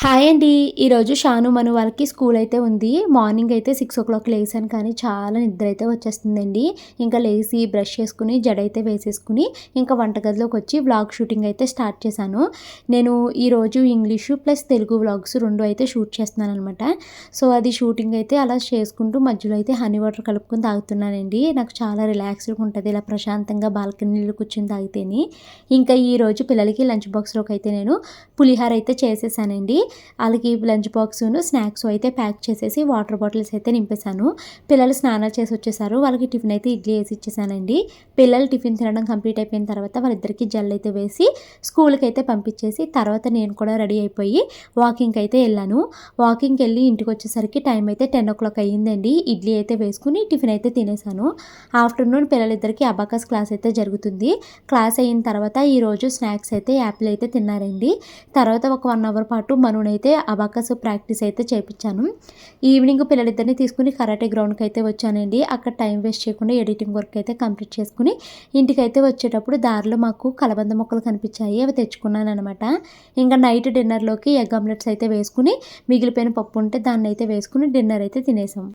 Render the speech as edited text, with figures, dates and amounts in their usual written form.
Hi అండి. ఈరోజు షాను, మను వాళ్ళకి స్కూల్ అయితే ఉంది. మార్నింగ్ అయితే 6:00 లేసాను కానీ చాలా నిద్ర అయితే వచ్చేస్తుందండి. ఇంకా లేసి బ్రష్ చేసుకుని, జడ అయితే వేసేసుకుని, ఇంకా వంటగదిలోకి వచ్చి వ్లాగ్ షూటింగ్ అయితే స్టార్ట్ చేశాను. నేను ఈరోజు ఇంగ్లీషు ప్లస్ తెలుగు వ్లాగ్స్ 2 అయితే షూట్ చేస్తున్నాననమాట. సో, అది షూటింగ్ అయితే అలా చేసుకుంటూ మధ్యలో అయితే హనీ వాటర్ కలుపుకొని తాగుతున్నానండి. నాకు చాలా రిలాక్స్‌డ్‌గా ఉంటది ఇలా ప్రశాంతంగా బాల్కనీలో కూర్చొని తాగితేని. ఇంకా ఈరోజు పిల్లలకి లంచ్ బాక్స్‌లోకి అయితే నేను పులిహోర అయితే చేసేసానండి. వాళ్ళకి లంచ్ బాక్సును, స్నాక్స్ అయితే ప్యాక్ చేసేసి వాటర్ బాటిల్స్ అయితే నింపేశాను. పిల్లలు స్నానాలు చేసి వచ్చేసారు. వాళ్ళకి టిఫిన్ అయితే ఇడ్లీ వేసి ఇచ్చేసానండి. పిల్లలు టిఫిన్ తినడం కంప్లీట్ అయిపోయిన తర్వాత వాళ్ళిద్దరికీ జెల్ అయితే వేసి స్కూల్కి అయితే పంపించేసి తర్వాత నేను కూడా రెడీ అయిపోయి వాకింగ్కి అయితే వెళ్ళాను. వాకింగ్కి వెళ్ళి ఇంటికి వచ్చేసరికి టైం అయితే 10:00 అయ్యిందండి. ఇడ్లీ అయితే వేసుకుని టిఫిన్ అయితే తినేసాను. ఆఫ్టర్నూన్ పిల్లలిద్దరికీ అబాకస్ క్లాస్ అయితే జరుగుతుంది. క్లాస్ అయిన తర్వాత ఈరోజు స్నాక్స్ అయితే యాపిల్ అయితే తిన్నారండి. తర్వాత ఒక 1 అవర్ పాటు మనునైతే అబాకస్ ప్రాక్టీస్ అయితే చేపించాను. ఈవినింగ్ పిల్లలిద్దరిని తీసుకుని కరాటే గ్రౌండ్కి అయితే వచ్చానండి. అక్కడ టైం వేస్ట్ చేయకుండా ఎడిటింగ్ వర్క్ అయితే కంప్లీట్ చేసుకుని ఇంటికైతే వచ్చేటప్పుడు దారిలో మాకు కలబంద మొక్కలు కనిపించాయి. అవి తెచ్చుకున్నాను అనమాట. ఇంకా నైట్ డిన్నర్లోకి ఎగ్ ఆమ్లెట్స్ అయితే వేసుకుని మిగిలిపోయిన పప్పు ఉంటే దాన్ని అయితే వేసుకుని డిన్నర్ అయితే తినేసాం.